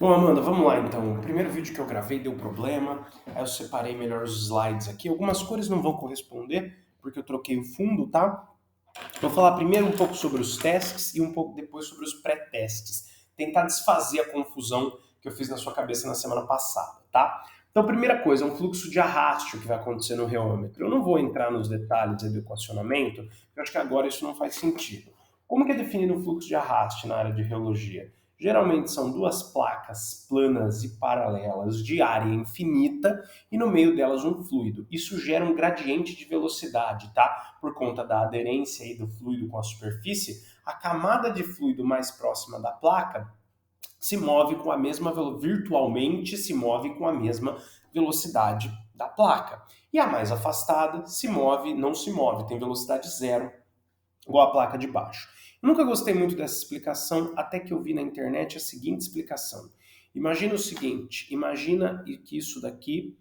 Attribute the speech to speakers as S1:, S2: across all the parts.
S1: Bom, Amanda, vamos lá então. O primeiro vídeo que eu gravei deu problema, aí eu separei melhor os slides aqui. Algumas cores não vão corresponder, porque eu troquei o fundo, tá? Vou falar primeiro um pouco sobre os testes e um pouco depois sobre os pré-testes. Tentar desfazer a confusão que eu fiz na sua cabeça na semana passada, tá? Então, primeira coisa, é um fluxo de arraste o que vai acontecer no reômetro. Eu não vou entrar nos detalhes do equacionamento, porque eu acho que agora isso não faz sentido. Como que é definido um fluxo de arraste na área de reologia? Geralmente são duas placas planas e paralelas de área infinita e no meio delas um fluido. Isso gera um gradiente de velocidade, tá? Por conta da aderência aí do fluido com a superfície, a camada de fluido mais próxima da placa se move com a mesma virtualmente se move com a mesma velocidade da placa. E a mais afastada se move, não se move, tem velocidade zero, igual a placa de baixo. Eu nunca gostei muito dessa explicação, até que eu vi na internet a seguinte explicação. Imagina o seguinte, imagina que isso aqui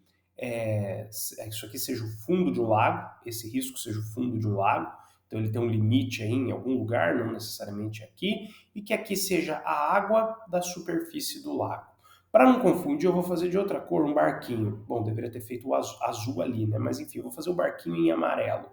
S1: seja o fundo de um lago, esse risco seja o fundo de um lago, então ele tem um limite aí em algum lugar, não necessariamente aqui, e que aqui seja a água da superfície do lago. Para não confundir, eu vou fazer de outra cor um barquinho. Bom, deveria ter feito o azul ali, né? Mas enfim, eu vou fazer o barquinho em amarelo.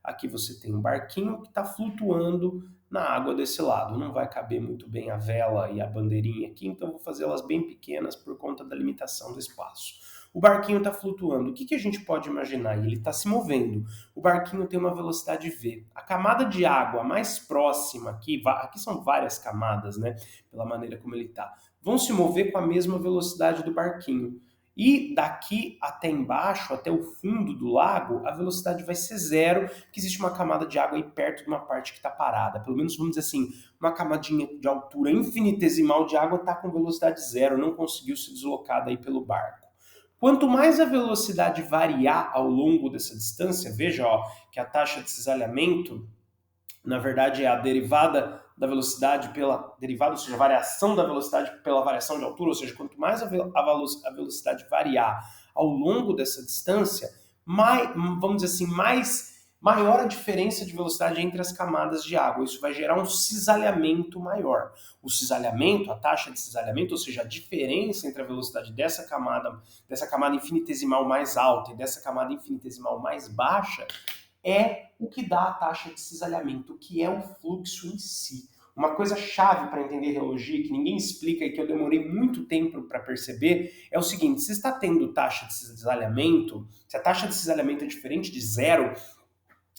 S1: Aqui você tem um barquinho que está flutuando na água desse lado. Não vai caber muito bem a vela e a bandeirinha aqui, então eu vou fazê-las bem pequenas por conta da limitação do espaço. O barquinho está flutuando. O que a gente pode imaginar? Ele está se movendo. O barquinho tem uma velocidade v. A camada de água mais próxima aqui são várias camadas, né? Pela maneira como ele está, vão se mover com a mesma velocidade do barquinho. E daqui até embaixo, até o fundo do lago, a velocidade vai ser zero, porque existe uma camada de água aí perto de uma parte que está parada. Pelo menos, vamos dizer assim, uma camadinha de altura infinitesimal de água está com velocidade zero, não conseguiu se deslocar daí pelo barco. Quanto mais a velocidade variar ao longo dessa distância, veja ó, que a taxa de cisalhamento, na verdade, é a derivada da velocidade pela derivada, ou seja, a variação da velocidade pela variação de altura, ou seja, quanto mais a velocidade variar ao longo dessa distância, vamos dizer assim, maior a diferença de velocidade entre as camadas de água. Isso vai gerar um cisalhamento maior. O cisalhamento, a taxa de cisalhamento, ou seja, a diferença entre a velocidade dessa camada infinitesimal mais alta e dessa camada infinitesimal mais baixa, é o que dá a taxa de cisalhamento, que é o fluxo em si. Uma coisa chave para entender reologia, que ninguém explica e que eu demorei muito tempo para perceber, é o seguinte: se está tendo taxa de cisalhamento, se a taxa de cisalhamento é diferente de zero,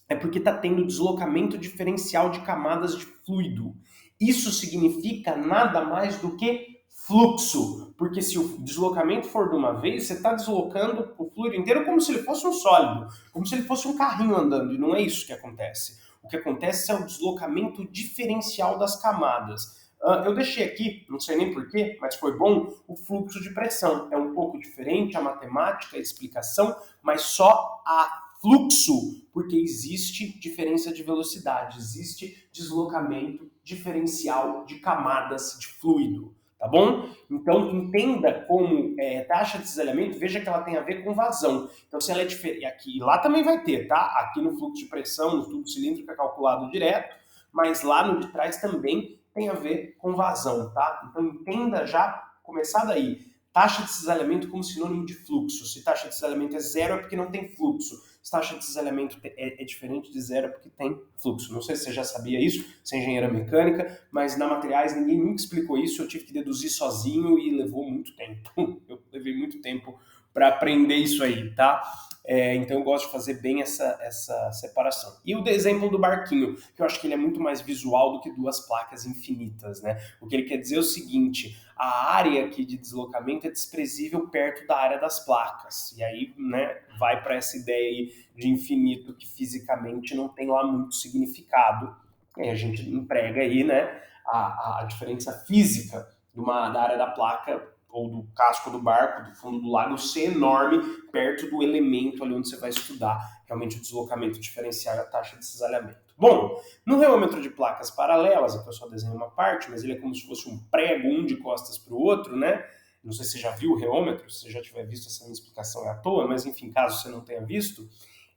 S1: é porque está tendo deslocamento diferencial de camadas de fluido. Isso significa nada mais do que fluxo, porque se o deslocamento for de uma vez, você está deslocando o fluido inteiro como se ele fosse um sólido, como se ele fosse um carrinho andando, e não é isso que acontece. O que acontece é o deslocamento diferencial das camadas. Eu deixei aqui, não sei nem porquê, mas foi bom, o fluxo de pressão. É um pouco diferente a matemática, a explicação, mas só a fluxo, porque existe diferença de velocidade, existe deslocamento diferencial de camadas de fluido, tá bom? Então entenda como taxa de cisalhamento, veja que ela tem a ver com vazão. Então se ela é diferente, aqui lá também vai ter, tá? Aqui no fluxo de pressão, no tubo cilíndrico é calculado direto, mas lá no de trás também tem a ver com vazão, tá? Então entenda já, começar daí, taxa de cisalhamento como sinônimo de fluxo. Se taxa de cisalhamento é zero, é porque não tem fluxo. Se taxa de cisalhamento é diferente de zero, é porque tem fluxo. Não sei se você já sabia isso, você é engenheira mecânica, mas na materiais ninguém nunca explicou isso, eu tive que deduzir sozinho e levou muito tempo. Eu levei muito tempo para aprender isso aí, tá? Então eu gosto de fazer bem essa separação. E o exemplo do barquinho, que eu acho que ele é muito mais visual do que duas placas infinitas, né? O que ele quer dizer é o seguinte: a área aqui de deslocamento é desprezível perto da área das placas. E aí, né, vai para essa ideia aí de infinito que fisicamente não tem lá muito significado. E aí a gente emprega aí, né, a diferença física da área da placa ou do casco do barco, do fundo do lago, ser enorme perto do elemento ali onde você vai estudar realmente o deslocamento diferencial e a taxa de cisalhamento. Bom, no reômetro de placas paralelas, aqui eu só desenho uma parte, mas ele é como se fosse um prego, um de costas para o outro, né? Não sei se você já viu o reômetro, se você já tiver visto essa minha explicação é à toa, mas enfim, caso você não tenha visto,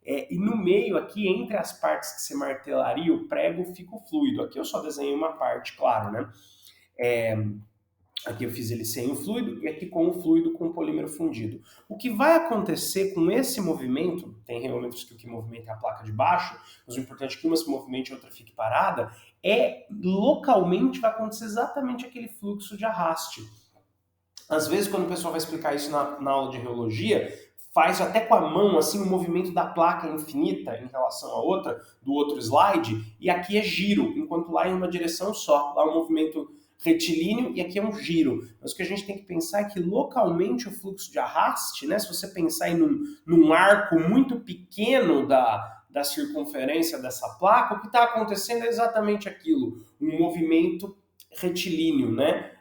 S1: e no meio aqui, entre as partes que você martelaria o prego, fica o fluido. Aqui eu só desenhei uma parte, claro, né? Aqui eu fiz ele sem o fluido e aqui com o fluido com o polímero fundido. O que vai acontecer com esse movimento, tem reômetros que o que movimenta é a placa de baixo, mas o importante é que uma se movimente e outra fique parada, localmente vai acontecer exatamente aquele fluxo de arraste. Às vezes, quando o pessoal vai explicar isso na aula de reologia, faz até com a mão assim o movimento da placa infinita em relação à outra, do outro slide, e aqui é giro, enquanto lá é uma direção só. Lá é um movimento retilíneo e aqui é um giro. Mas o que a gente tem que pensar é que localmente o fluxo de arraste, né, se você pensar em num arco muito pequeno da circunferência dessa placa, o que está acontecendo é exatamente aquilo, um movimento retilíneo, né?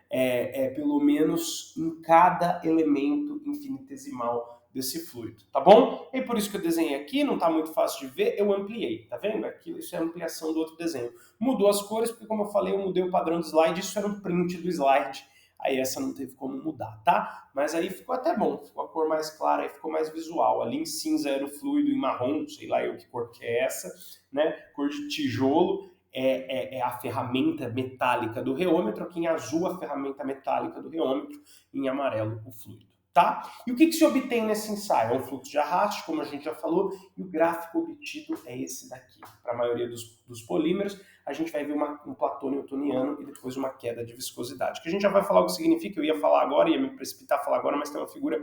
S1: Pelo menos em cada elemento infinitesimal desse fluido, tá bom? E por isso que eu desenhei aqui, não tá muito fácil de ver, eu ampliei, tá vendo? Aqui, isso é a ampliação do outro desenho. Mudou as cores, porque como eu falei, eu mudei o padrão do slide, isso era um print do slide, aí essa não teve como mudar, tá? Mas aí ficou até bom, ficou a cor mais clara, aí ficou mais visual. Ali em cinza era o fluido, em marrom, sei lá eu que cor que é essa, né? Cor de tijolo, é a ferramenta metálica do reômetro, aqui em azul a ferramenta metálica do reômetro, em amarelo o fluido. Tá? E o que se obtém nesse ensaio? É um fluxo de arraste, como a gente já falou, e o gráfico obtido é esse daqui. Para a maioria dos polímeros, a gente vai ver um platô newtoniano e depois uma queda de viscosidade, que a gente já vai falar o que significa, eu ia falar agora, ia me precipitar a falar agora, mas tem uma figura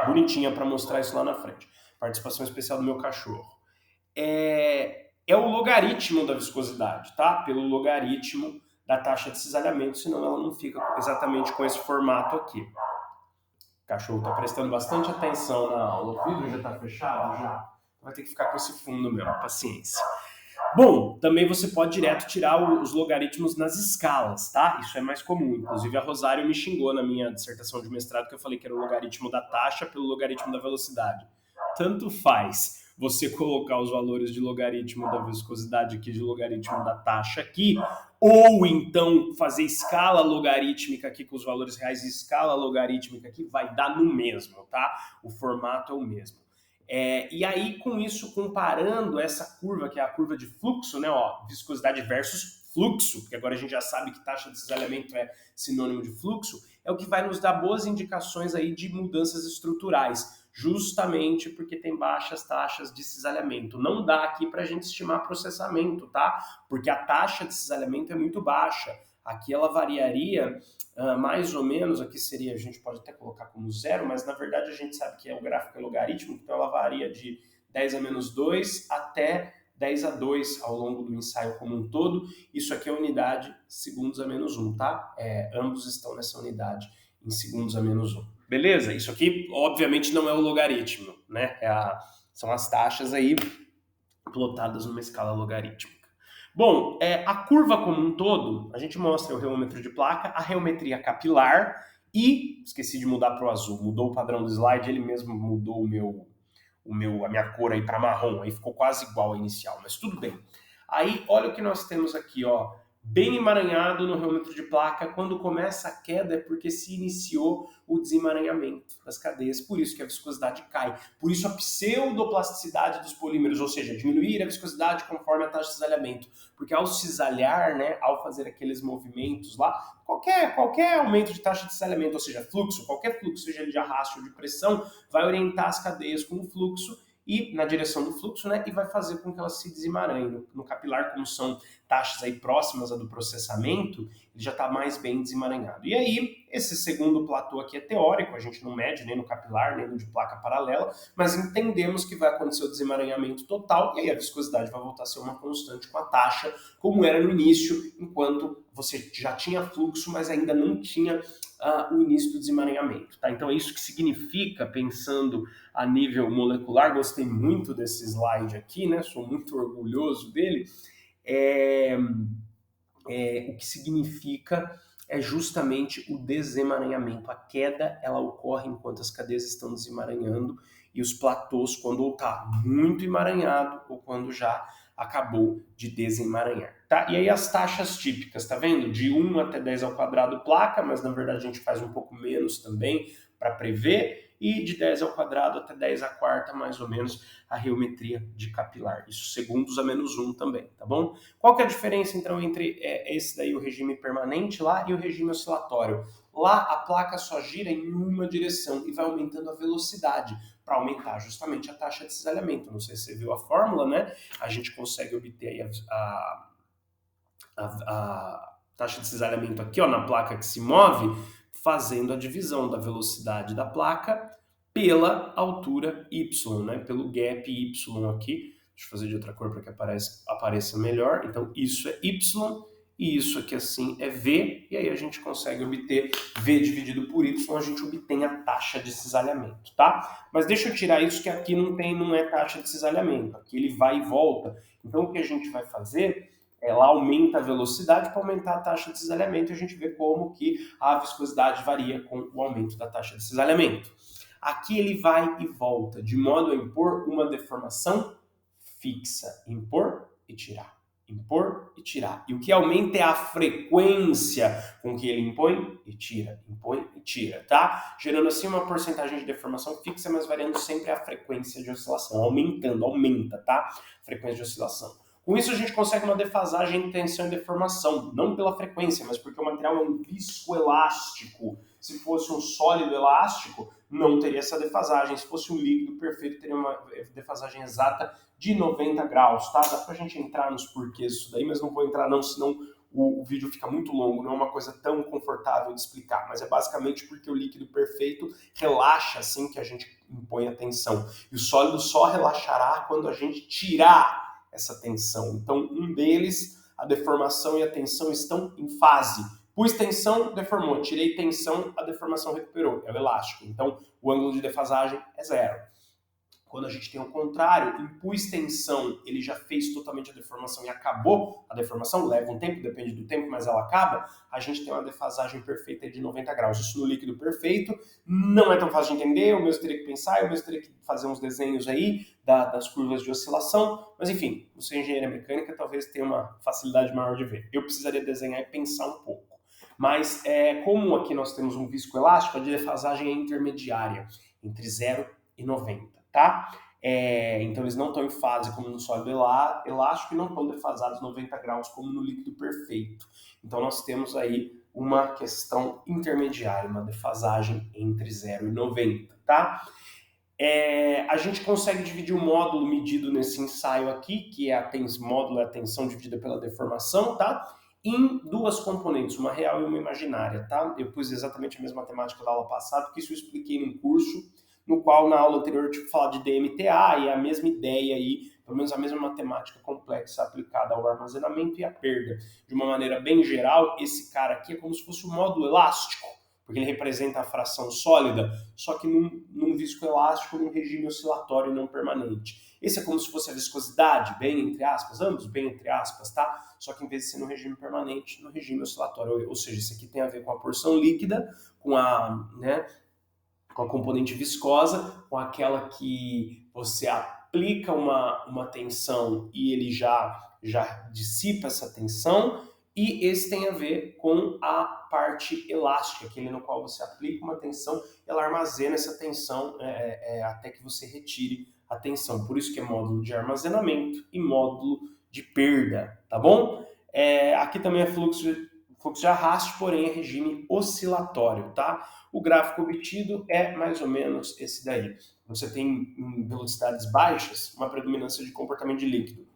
S1: bonitinha para mostrar isso lá na frente. Participação especial do meu cachorro. É o logaritmo da viscosidade, tá? Pelo logaritmo da taxa de cisalhamento, senão ela não fica exatamente com esse formato aqui. O cachorro está prestando bastante atenção na aula. O vidro já está fechado? Já. Vai ter que ficar com esse fundo mesmo, paciência. Bom, também você pode direto tirar os logaritmos nas escalas, tá? Isso é mais comum. Inclusive a Rosário me xingou na minha dissertação de mestrado que eu falei que era o logaritmo da taxa pelo logaritmo da velocidade. Tanto faz você colocar os valores de logaritmo da viscosidade aqui, de logaritmo da taxa aqui, ou então fazer escala logarítmica aqui com os valores reais e escala logarítmica aqui, vai dar no mesmo, tá? O formato é o mesmo. E aí, com isso, comparando essa curva, que é a curva de fluxo, né, ó, viscosidade versus fluxo, porque agora a gente já sabe que taxa de cisalhamento é sinônimo de fluxo, é o que vai nos dar boas indicações aí de mudanças estruturais, justamente porque tem baixas taxas de cisalhamento. Não dá aqui para a gente estimar processamento, tá? Porque a taxa de cisalhamento é muito baixa. Aqui ela variaria mais ou menos, aqui seria, a gente pode até colocar como zero, mas na verdade a gente sabe que o gráfico é logarítmico, então ela varia de 10 a menos 2 até 10 a 2 ao longo do ensaio como um todo. Isso aqui é a unidade segundos a menos 1, tá? Ambos estão nessa unidade em segundos a menos 1. Beleza? Isso aqui, obviamente, não é o logaritmo, né? São as taxas aí plotadas numa escala logarítmica. Bom, a curva como um todo, a gente mostra o reômetro de placa, a reometria capilar e, esqueci de mudar para o azul, mudou o padrão do slide, ele mesmo mudou a minha cor aí para marrom, aí ficou quase igual à inicial, mas tudo bem. Aí, olha o que nós temos aqui, ó, bem emaranhado no reômetro de placa. Quando começa a queda é porque se iniciou o desemaranhamento das cadeias, por isso que a viscosidade cai. Por isso a pseudoplasticidade dos polímeros, ou seja, diminuir a viscosidade conforme a taxa de cisalhamento. Porque ao cisalhar, né, ao fazer aqueles movimentos lá, qualquer aumento de taxa de cisalhamento, ou seja, fluxo, qualquer fluxo, seja ele de arraste ou de pressão, vai orientar as cadeias com o fluxo e na direção do fluxo, né, e vai fazer com que elas se desemaranhem. No capilar, como são taxas aí próximas a do processamento, ele já está mais bem desemaranhado. E aí, esse segundo platô aqui é teórico, a gente não mede nem no capilar, nem no de placa paralela, mas entendemos que vai acontecer o desemaranhamento total, e aí a viscosidade vai voltar a ser uma constante com a taxa, como era no início, enquanto você já tinha fluxo, mas ainda não tinha o início do desemaranhamento. Tá? Então é isso que significa, pensando a nível molecular, gostei muito desse slide aqui, né? Sou muito orgulhoso dele. O que significa é justamente o desemaranhamento. A queda, ela ocorre enquanto as cadeias estão desemaranhando e os platôs quando está muito emaranhado ou quando já acabou de desemaranhar. Tá? E aí as taxas típicas, tá vendo? De 1 até 10 ao quadrado placa, mas na verdade a gente faz um pouco menos também para prever, e de 10 ao quadrado até 10 à quarta, mais ou menos, a reometria de capilar. Isso segundos a menos 1 também, tá bom? Qual que é a diferença, então, entre esse daí, o regime permanente lá, e o regime oscilatório? Lá a placa só gira em uma direção e vai aumentando a velocidade para aumentar justamente a taxa de cisalhamento. Não sei se você viu a fórmula, né? A gente consegue obter aí a taxa de cisalhamento aqui, ó, na placa que se move, fazendo a divisão da velocidade da placa pela altura y, né? Pelo gap y aqui. Deixa eu fazer de outra cor para que apareça melhor. Então, isso é y e isso aqui assim é v, e aí a gente consegue obter v dividido por y, a gente obtém a taxa de cisalhamento, tá? Mas deixa eu tirar isso que aqui não é taxa de cisalhamento, aqui ele vai e volta. Então, o que a gente vai fazer, ela aumenta a velocidade para aumentar a taxa de cisalhamento e a gente vê como que a viscosidade varia com o aumento da taxa de cisalhamento. Aqui ele vai e volta, de modo a impor uma deformação fixa. Impor e tirar. Impor e tirar. E o que aumenta é a frequência com que ele impõe e tira, tá? Gerando assim uma porcentagem de deformação fixa, mas variando sempre a frequência de oscilação, aumenta, tá? Frequência de oscilação. Com isso a gente consegue uma defasagem entre tensão e deformação, não pela frequência, mas porque o material é um viscoelástico. Se fosse um sólido elástico, não teria essa defasagem. Se fosse um líquido perfeito, teria uma defasagem exata de 90 graus, tá? Dá pra gente entrar nos porquês disso daí, mas não vou entrar não, senão o vídeo fica muito longo, não é uma coisa tão confortável de explicar, mas é basicamente porque o líquido perfeito relaxa assim que a gente impõe a tensão. E o sólido só relaxará quando a gente tirar essa tensão. Então, um deles, a deformação e a tensão estão em fase. Pus tensão, deformou. Tirei tensão, a deformação recuperou. É o elástico. Então, o ângulo de defasagem é zero. Quando a gente tem o contrário, impus tensão, ele já fez totalmente a deformação e acabou a deformação, leva um tempo, depende do tempo, mas ela acaba, a gente tem uma defasagem perfeita de 90 graus. Isso no líquido perfeito não é tão fácil de entender, eu mesmo teria que pensar, eu mesmo teria que fazer uns desenhos aí das curvas de oscilação, mas enfim, você é engenharia mecânica, talvez tenha uma facilidade maior de ver. Eu precisaria desenhar e pensar um pouco. Mas como aqui nós temos um viscoelástico, a defasagem é intermediária, entre 0 e 90. Tá? Então eles não estão em fase como no sólido elástico e não estão defasados 90 graus como no líquido perfeito. Então nós temos aí uma questão intermediária, uma defasagem entre 0 e 90, tá? A gente consegue dividir o módulo medido nesse ensaio aqui, que é módulo é a tensão dividida pela deformação, tá? Em duas componentes, uma real e uma imaginária, tá? Eu pus exatamente a mesma matemática da aula passada, porque isso eu expliquei num curso, no qual na aula anterior eu tive que falar de DMTA e a mesma ideia aí, pelo menos a mesma matemática complexa aplicada ao armazenamento e à perda. De uma maneira bem geral, esse cara aqui é como se fosse um módulo elástico, porque ele representa a fração sólida, só que num viscoelástico, num regime oscilatório não permanente. Esse é como se fosse a viscosidade, bem entre aspas, ambos bem entre aspas, tá? Só que em vez de ser no regime permanente, no regime oscilatório, ou seja, isso aqui tem a ver com a porção líquida, com a componente viscosa, com aquela que você aplica uma tensão e ele já dissipa essa tensão, e esse tem a ver com a parte elástica, aquele no qual você aplica uma tensão, ela armazena essa tensão até que você retire a tensão. Por isso que é módulo de armazenamento e módulo de perda, tá bom? Aqui também é fluxo de arraste, porém é regime oscilatório, tá? O gráfico obtido é mais ou menos esse daí. Você tem em velocidades baixas uma predominância de comportamento de líquido.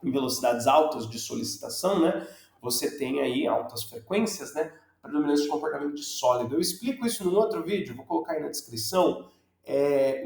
S1: Em velocidades altas de solicitação, né, você tem aí altas frequências, né, predominância de comportamento de sólido. Eu explico isso num outro vídeo, vou colocar aí na descrição,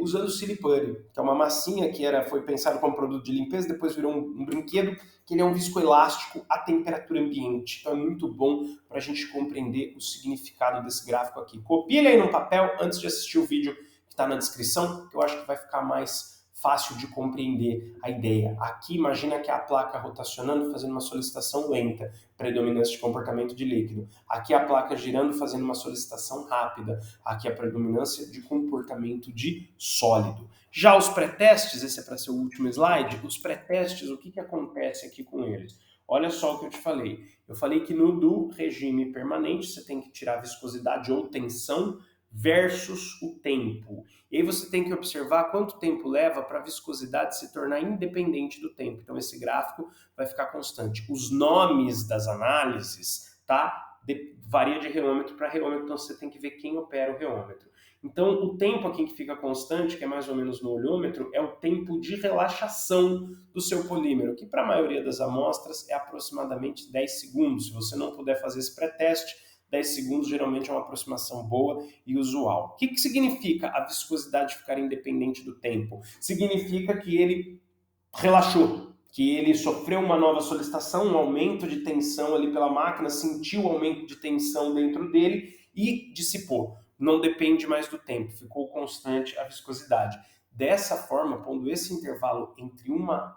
S1: usando o Silipurri, que é uma massinha que foi pensado como produto de limpeza, depois virou um brinquedo, que ele é um viscoelástico à temperatura ambiente. Então é muito bom para a gente compreender o significado desse gráfico aqui. Copia ele aí no papel antes de assistir o vídeo que está na descrição, que eu acho que vai ficar mais fácil de compreender a ideia. Aqui, imagina que a placa rotacionando, fazendo uma solicitação lenta, predominância de comportamento de líquido. Aqui a placa girando, fazendo uma solicitação rápida. Aqui a predominância de comportamento de sólido. Já os pré-testes, esse é para ser o último slide, os pré-testes, o que acontece aqui com eles? Olha só o que eu te falei. Eu falei que no do regime permanente, você tem que tirar a viscosidade ou tensão versus o tempo. E aí você tem que observar quanto tempo leva para a viscosidade se tornar independente do tempo. Então esse gráfico vai ficar constante. Os nomes das análises, tá? varia de reômetro para reômetro, então você tem que ver quem opera o reômetro. Então, o tempo aqui que fica constante, que é mais ou menos no olhômetro, é o tempo de relaxação do seu polímero, que para a maioria das amostras é aproximadamente 10 segundos. Se você não puder fazer esse pré-teste, 10 segundos geralmente é uma aproximação boa e usual. O que significa a viscosidade ficar independente do tempo? Significa que ele relaxou, que ele sofreu uma nova solicitação, um aumento de tensão ali pela máquina, sentiu o aumento de tensão dentro dele e dissipou. Não depende mais do tempo, ficou constante a viscosidade. Dessa forma, pondo esse intervalo entre uma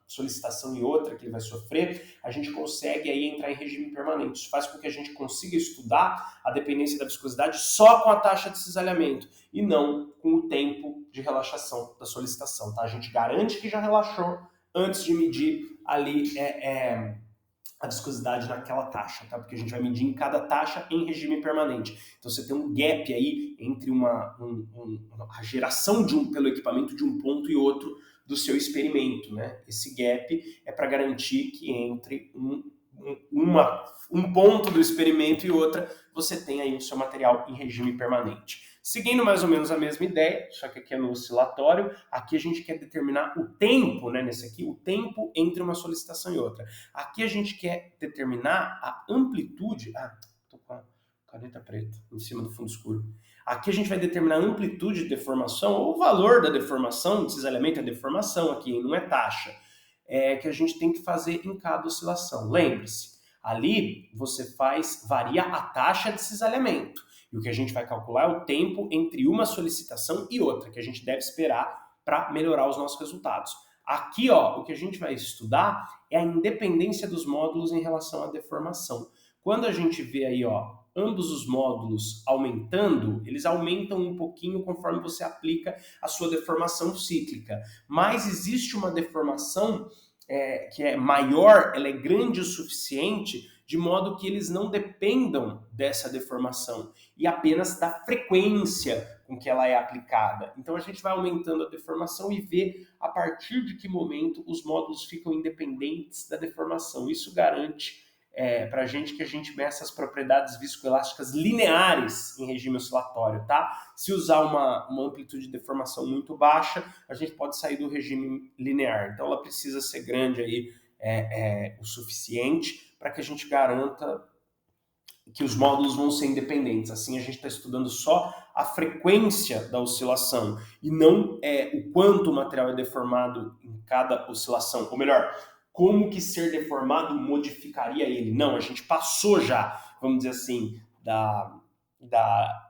S1: solicitação e outra que ele vai sofrer, a gente consegue aí entrar em regime permanente. Isso faz com que a gente consiga estudar a dependência da viscosidade só com a taxa de cisalhamento e não com o tempo de relaxação da solicitação. Tá? A gente garante que já relaxou antes de medir ali a viscosidade naquela taxa, tá? Porque a gente vai medir em cada taxa em regime permanente. Então você tem um gap aí entre a geração pelo equipamento de um ponto e outro do seu experimento, né? Esse gap é para garantir que entre um ponto do experimento e outra, você tem aí o seu material em regime permanente. Seguindo mais ou menos a mesma ideia, só que aqui é no oscilatório, aqui a gente quer determinar o tempo, né, nesse aqui, o tempo entre uma solicitação e outra. Aqui a gente quer determinar a amplitude... tô com a caneta preta em cima do fundo escuro. Aqui a gente vai determinar a amplitude de deformação, ou o valor da deformação, de cisalhamento é deformação aqui, não é taxa, que a gente tem que fazer em cada oscilação. Lembre-se, ali você varia a taxa de cisalhamento. E o que a gente vai calcular é o tempo entre uma solicitação e outra, que a gente deve esperar para melhorar os nossos resultados. Aqui, ó, o que a gente vai estudar é a independência dos módulos em relação à deformação. Quando a gente vê aí, ó, ambos os módulos aumentando, eles aumentam um pouquinho conforme você aplica a sua deformação cíclica. Mas existe uma deformação que é maior, ela é grande o suficiente, de modo que eles não dependam dessa deformação e apenas da frequência com que ela é aplicada. Então a gente vai aumentando a deformação e vê a partir de que momento os módulos ficam independentes da deformação. Isso garante para a gente que a gente meça as propriedades viscoelásticas lineares em regime oscilatório, tá? Se usar uma amplitude de deformação muito baixa, a gente pode sair do regime linear. Então ela precisa ser grande aí o suficiente para que a gente garanta que os módulos vão ser independentes. Assim a gente está estudando só a frequência da oscilação e não o quanto o material é deformado em cada oscilação. Ou melhor, como que ser deformado modificaria ele. Não, a gente passou já, vamos dizer assim, da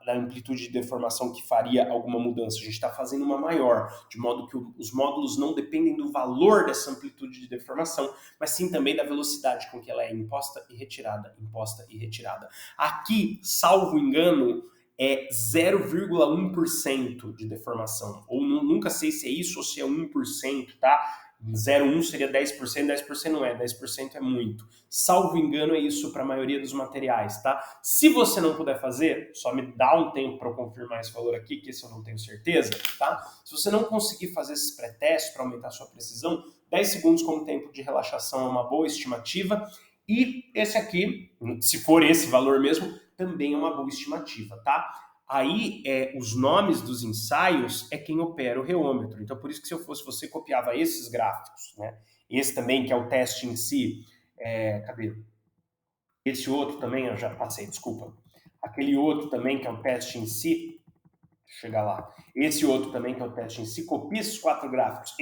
S1: amplitude de deformação que faria alguma mudança. A gente está fazendo uma maior, de modo que os módulos não dependem do valor dessa amplitude de deformação, mas sim também da velocidade com que ela é imposta e retirada, imposta e retirada. Aqui, salvo engano, é 0,1% de deformação, ou nunca sei se é isso ou se é 1%, tá? 0,1 seria 10%, 10% não é, 10% é muito. Salvo engano, é isso para a maioria dos materiais, tá? Se você não puder fazer, só me dá um tempo para eu confirmar esse valor aqui, que esse eu não tenho certeza, tá? Se você não conseguir fazer esses pré-testes para aumentar a sua precisão, 10 segundos como tempo de relaxação é uma boa estimativa. E esse aqui, se for esse valor mesmo, também é uma boa estimativa, tá? Aí, os nomes dos ensaios é quem opera o reômetro. Então, por isso que se eu fosse você, copiava esses gráficos, né? Esse também, que é o teste em si. Cadê? Esse outro também, eu já passei, desculpa. Aquele outro também, que é o teste em si. Deixa eu chegar lá. Esse outro também, que é o teste em si. Copia esses 4 gráficos.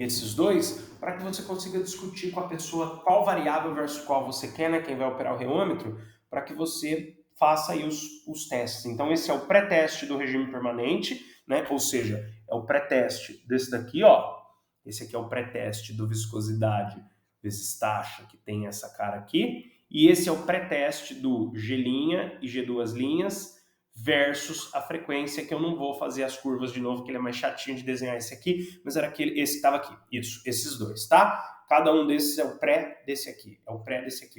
S1: Esses dois, para que você consiga discutir com a pessoa qual variável versus qual você quer, né, quem vai operar o reômetro, para que você faça aí os testes. Então esse é o pré-teste do regime permanente, né, ou seja, é o pré-teste desse daqui, ó. Esse aqui é o pré-teste do viscosidade vezes taxa, que tem essa cara aqui, e esse é o pré-teste do G' e G2' versus a frequência, que eu não vou fazer as curvas de novo, que ele é mais chatinho de desenhar esse aqui, mas era esse que estava aqui. Isso, esses dois, tá? Cada um desses é o pré desse aqui,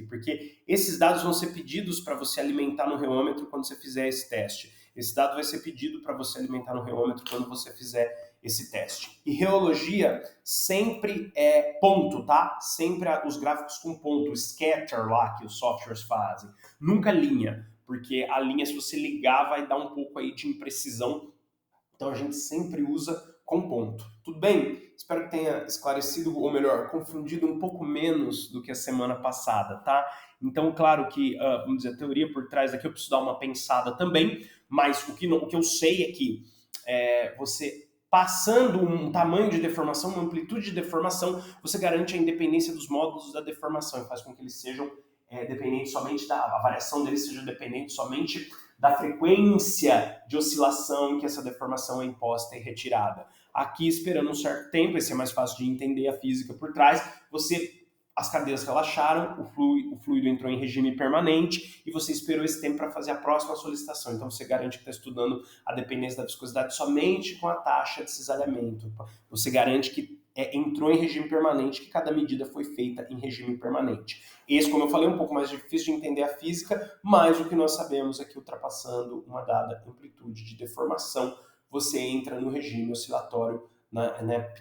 S1: porque esses dados vão ser pedidos para você alimentar no reômetro quando você fizer esse teste. Esse dado vai ser pedido para você alimentar no reômetro quando você fizer esse teste. E reologia sempre é ponto, tá? Sempre os gráficos com ponto, o scatter lá que os softwares fazem. Nunca linha, porque a linha, se você ligar, vai dar um pouco aí de imprecisão. Então a gente sempre usa com ponto. Tudo bem? Espero que tenha esclarecido, ou melhor, confundido um pouco menos do que a semana passada, tá? Então, claro que, vamos dizer, a teoria por trás daqui eu preciso dar uma pensada também, mas o que eu sei é que você passando um tamanho de deformação, uma amplitude de deformação, você garante a independência dos módulos da deformação e faz com que eles sejam dependentes somente a variação deles seja dependente somente da frequência de oscilação em que essa deformação é imposta e retirada. Aqui, esperando um certo tempo, esse é mais fácil de entender a física por trás, as cadeiras relaxaram, o fluido entrou em regime permanente e você esperou esse tempo para fazer a próxima solicitação. Então você garante que está estudando a dependência da viscosidade somente com a taxa de cisalhamento. Você garante que entrou em regime permanente, que cada medida foi feita em regime permanente. Esse, como eu falei, é um pouco mais difícil de entender a física, mas o que nós sabemos é que ultrapassando uma dada amplitude de deformação, você entra no regime oscilatório,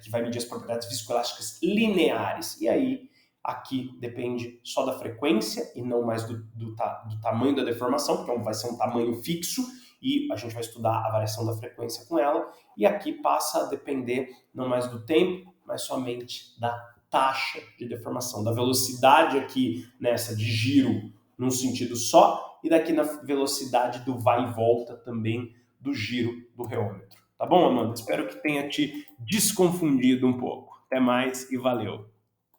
S1: que vai medir as propriedades viscoelásticas lineares. E aí, aqui depende só da frequência e não mais do tamanho da deformação, porque vai ser um tamanho fixo e a gente vai estudar a variação da frequência com ela. E aqui passa a depender não mais do tempo, mas somente da taxa de deformação, da velocidade aqui nessa de giro num sentido só e daqui na velocidade do vai e volta também do giro do reômetro. Tá bom, Amanda? Espero que tenha te desconfundido um pouco. Até mais e valeu!